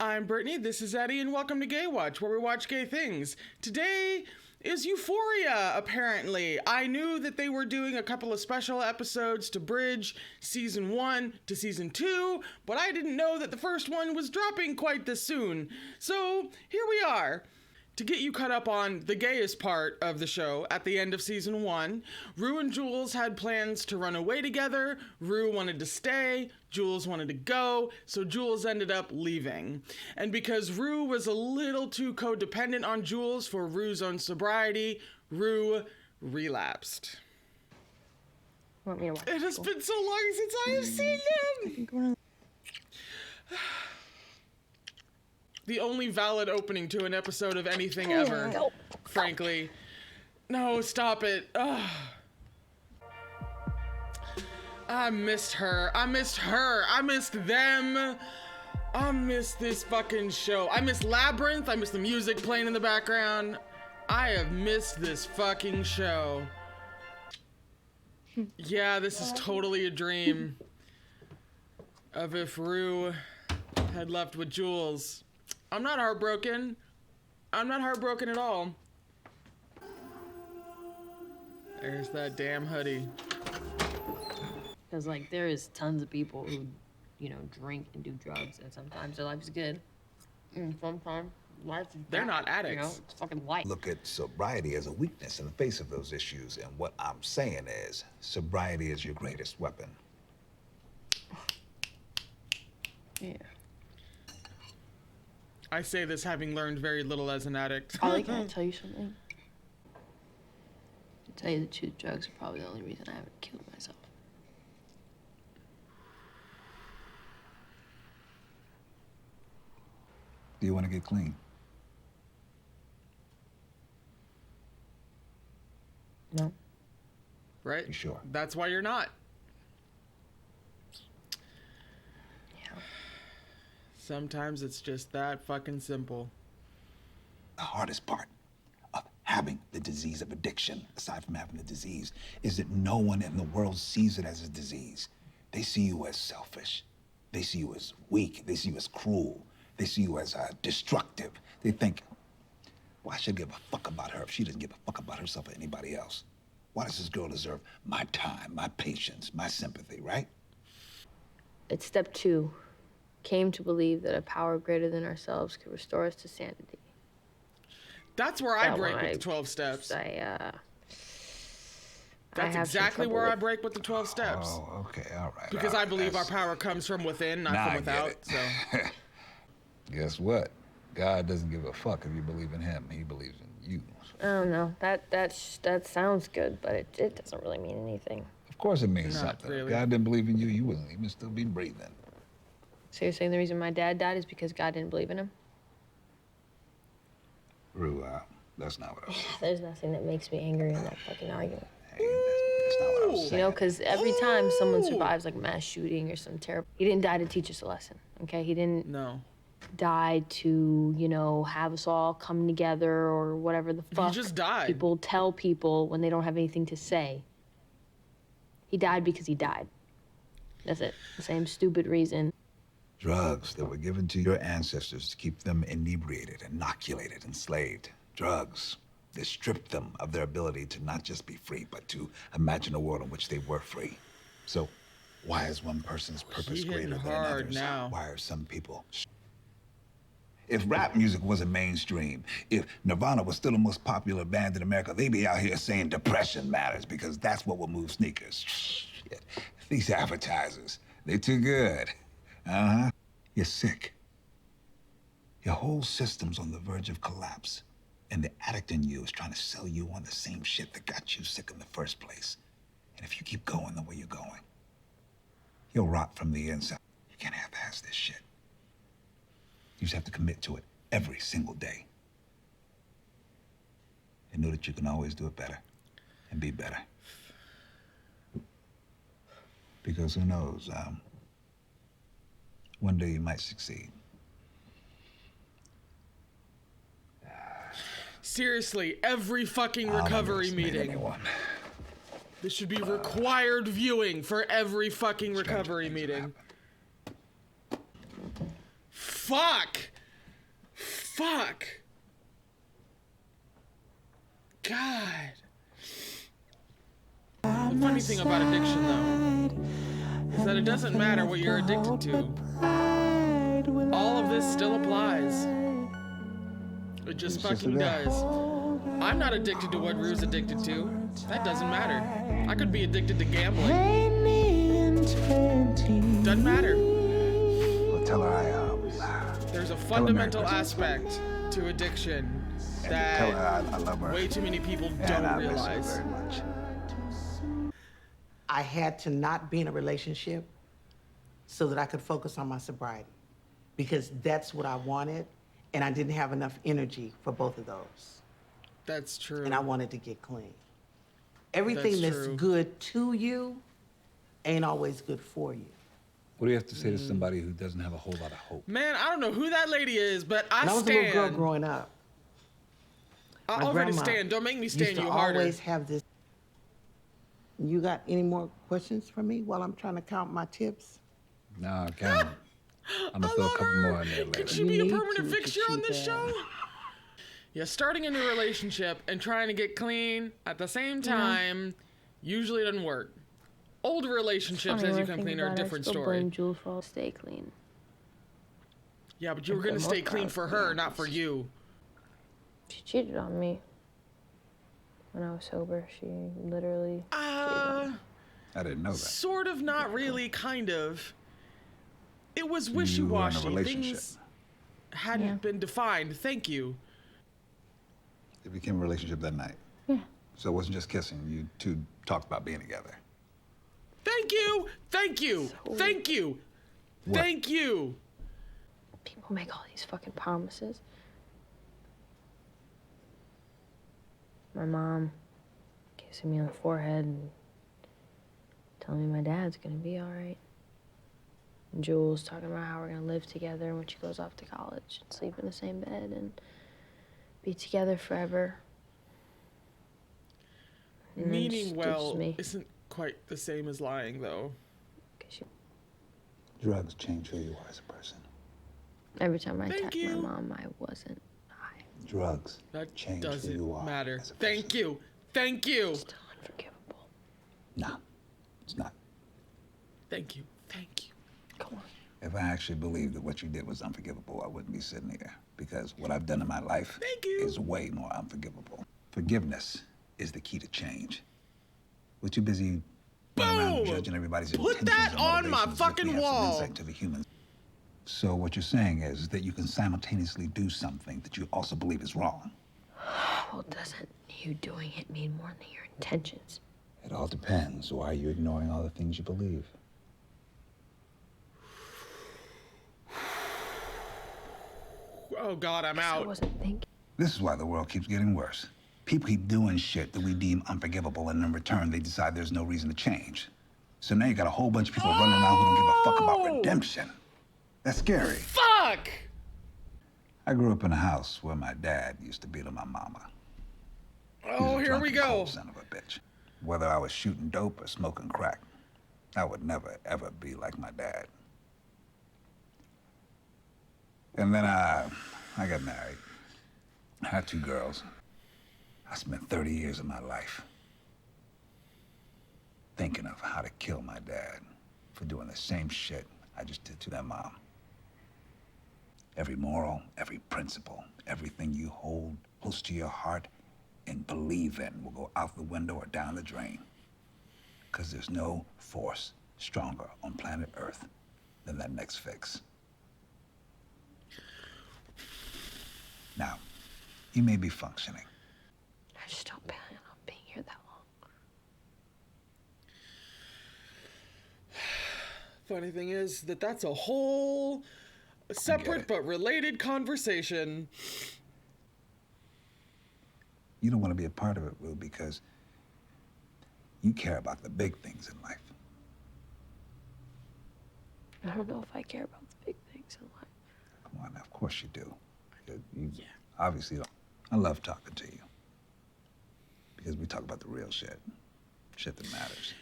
I'm Brittany, this is Eddie, and welcome to Gaywatch, where we watch gay things. Today is Euphoria, apparently. I knew that they were doing a couple of special episodes to bridge Season 1 to Season 2, but I didn't know that the first one was dropping quite this soon. So, here we are. To get you caught up on the gayest part of the show, at the end of Season 1, Rue and Jules had plans to run away together. Rue wanted to stay, Jules wanted to go, so Jules ended up leaving. And because Rue was a little too codependent on Jules for Rue's own sobriety, Rue relapsed. Want me to watch It has been so long since I have seen them! The only valid opening to an episode of anything ever, frankly. No, stop it. Ugh. I missed her. I missed her. I missed them. I missed this fucking show. I miss Labyrinth. I miss the music playing in the background. I have missed this fucking show. Yeah, this is totally a dream of if Rue had left with Jules. I'm not heartbroken. I'm not heartbroken at all. There's that damn hoodie. Because, like, there is tons of people who, you know, drink and do drugs, and sometimes their life's good. And sometimes life is bad. They're not addicts. You know, it's fucking life. Look at sobriety as a weakness in the face of those issues, and what I'm saying is, sobriety is your greatest weapon. Yeah. I say this having learned very little as an addict. Ollie, can I tell you something? To tell you the truth, drugs are probably the only reason I haven't killed myself. Do you want to get clean? No. Right? You sure? That's why you're not. Yeah. Sometimes it's just that fucking simple. The hardest part of having the disease of addiction, aside from having the disease, is that no one in the world sees it as a disease. They see you as selfish. They see you as weak. They see you as cruel. They see you as destructive. They think, why should I give a fuck about her if she doesn't give a fuck about herself or anybody else? Why does this girl deserve my time, my patience, my sympathy, right? It's step 2. Came to believe that a power greater than ourselves could restore us to sanity. That's where I break with the 12 steps. That's exactly where I break with the 12 steps. Oh, okay, all right. Because I believe our power comes from within, not from without. So. Guess what? God doesn't give a fuck if you believe in him. He believes in you. I don't know. That sounds good, but it doesn't really mean anything. Of course it means Not something. really. If God didn't believe in you, you wouldn't even still be breathing. So you're saying the reason my dad died is because God didn't believe in him? Rue, that's not what I was saying. There's nothing that makes me angry in that fucking argument. Hey, that's not what I was saying. You know, because every time someone survives like a mass shooting or some terrible... He didn't die to teach us a lesson, okay? He didn't die to, you know, have us all come together or whatever the fuck. He just died. People tell people when they don't have anything to say. He died because he died. That's it. The same stupid reason. Drugs that were given to your ancestors to keep them inebriated, inoculated, enslaved. Drugs that stripped them of their ability to not just be free, but to imagine a world in which they were free. So why is one person's purpose greater than another's? Why are some people... If rap music wasn't mainstream, if Nirvana was still the most popular band in America, they'd be out here saying depression matters because that's what will move sneakers. Shit. These advertisers, they're too good. Uh-huh. You're sick. Your whole system's on the verge of collapse. And the addict in you is trying to sell you on the same shit that got you sick in the first place. And if you keep going the way you're going, you'll rot from the inside. You can't half-ass this shit. You just have to commit to it every single day. And know that you can always do it better and be better. Because who knows, one day you might succeed. Seriously, every fucking recovery meeting. This should be required viewing for every fucking recovery meeting. Fuck! Fuck. God. The funny thing about addiction, though, is that it doesn't matter what you're addicted to. All of this still applies. It just fucking does. I'm not addicted to what Rue's addicted to. That doesn't matter. I could be addicted to gambling. Doesn't matter. Well, tell her There's a fundamental aspect to addiction that tell her I love her. way too many people And don't I miss her realize. very much. I had to not be in a relationship so that I could focus on my sobriety because that's what I wanted, and I didn't have enough energy for both of those. That's true. And I wanted to get clean. Everything that's true. good to you ain't always good for you. What do you have to say to somebody who doesn't have a whole lot of hope? Man, I don't know who that lady is, but I When I was a little girl stand. growing up, I my already grandma stand. Don't make me stand used to you harder. always have this. You got any more questions for me while I'm trying to count my tips? No, count 'em. I'm gonna throw a couple more in there Could later. she be You a need permanent to, fixture on this too show? Yeah, starting a new relationship and trying to get clean at the same time usually doesn't work. Old relationships, as you come clean, are a different story. Blame Jules for all stay clean. Yeah, but you were For gonna the stay most clean part, for her, not for you. She cheated on me when I was sober. She literally cheated on me. I didn't know that. Sort of, not really, kind of. It was You were in a wishy-washy. relationship. Things hadn't been defined. Thank you. It became a relationship that night. Yeah. So it wasn't just kissing. You two talked about being together. Thank you. Thank you. Thank you. What? Thank you. People make all these fucking promises. My mom kissing me on the forehead and telling me my dad's gonna be all right. And Jules talking about how we're gonna live together when she goes off to college and sleep in the same bed and be together forever. And then Meaning just well ditches me isn't quite the same as lying, though. 'cause she- Drugs change who you are as a person. every time I Thank attacked my you. mom, I wasn't high. Drugs That change who doesn't you are matter. as a person. Thank you. Thank you. Still unforgivable. No, it's not. Thank you. Thank you. Come on. If I actually believed that what you did was unforgivable, I wouldn't be sitting here. Because what I've done in my life Thank you. is way more unforgivable. Forgiveness is the key to change. We're too busy running around Boom! judging everybody's Put intentions that and on my motivations as if fucking we have some wall. insight to the humans. So what you're saying is that you can simultaneously do something that you also believe is wrong. Well, doesn't you doing it mean more than your intentions? It all depends. Why are you ignoring all the things you believe? Oh, God, I'm I out. wasn't thinking. This is why the world keeps getting worse. People keep doing shit that we deem unforgivable, and in return, they decide there's no reason to change. So now you got a whole bunch of people running around who don't give a fuck about redemption. That's scary. Fuck! I grew up in a house where my dad used to beat on my mama. He was Oh, a here drunk we and go. cold son of a bitch. Whether I was shooting dope or smoking crack, I would never, ever be like my dad. And then I got married. I had 2 girls. I spent 30 years of my life thinking of how to kill my dad for doing the same shit I just did to their mom. Every moral, every principle, everything you hold close to your heart and believe in will go out the window or down the drain. Because there's no force stronger on planet Earth than that next fix. Now, you may be functioning. I just don't plan on being here that long. Funny thing is that that's a whole separate it. but related conversation. You don't want to be a part of it, Will, because you care about the big things in life. I don't know if I care about the big things in life. Come on, now, of course you do. You obviously don't. I love talking to you. Because we talk about the real shit. Shit that matters.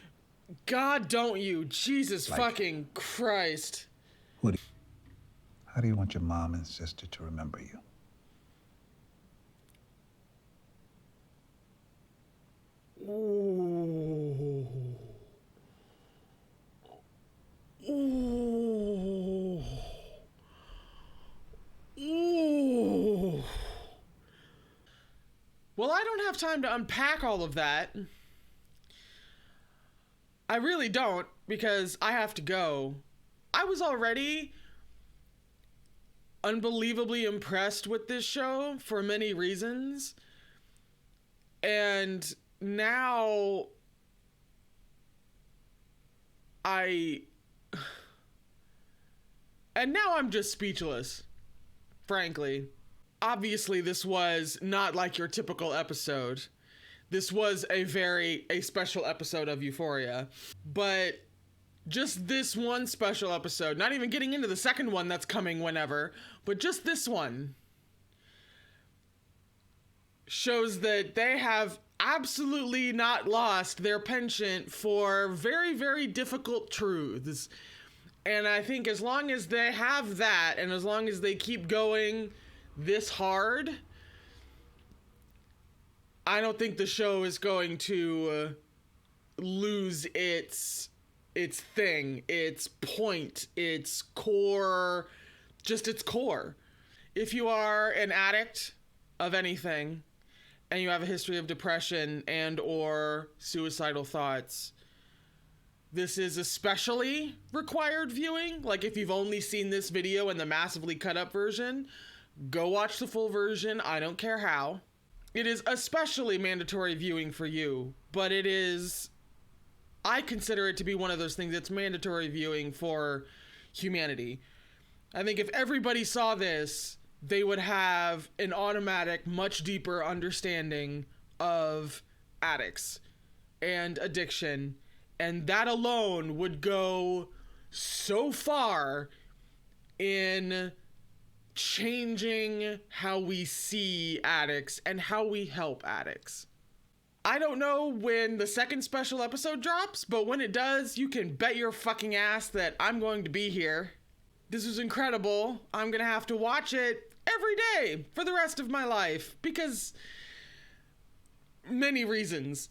God, don't you? Jesus Like- fucking Christ. How do you want your mom and sister to remember you? Ooh. Ooh. Ooh. Well, I don't have time to unpack all of that. I really don't, because I have to go. I was already unbelievably impressed with this show for many reasons. And now I'm just speechless, frankly. Obviously, this was not like your typical episode. This was a special episode of Euphoria. But just this one special episode, not even getting into the second one that's coming whenever, but just this one shows that they have absolutely not lost their penchant for very, very difficult truths. And I think as long as they have that, and as long as they keep going this hard, I don't think the show is going to lose its thing, its point, its core, just its core. If you are an addict of anything, and you have a history of depression and or suicidal thoughts, this is especially required viewing. Like, if you've only seen this video in the massively cut up version, go watch the full version. I don't care how. It is especially mandatory viewing for you, but I consider it to be one of those things that's mandatory viewing for humanity. I think if everybody saw this, they would have an automatic, much deeper understanding of addicts and addiction. And that alone would go so far in changing how we see addicts and how we help addicts. I don't know when the second special episode drops, but when it does, you can bet your fucking ass that I'm going to be here. This was incredible. I'm gonna have to watch it every day for the rest of my life because many reasons.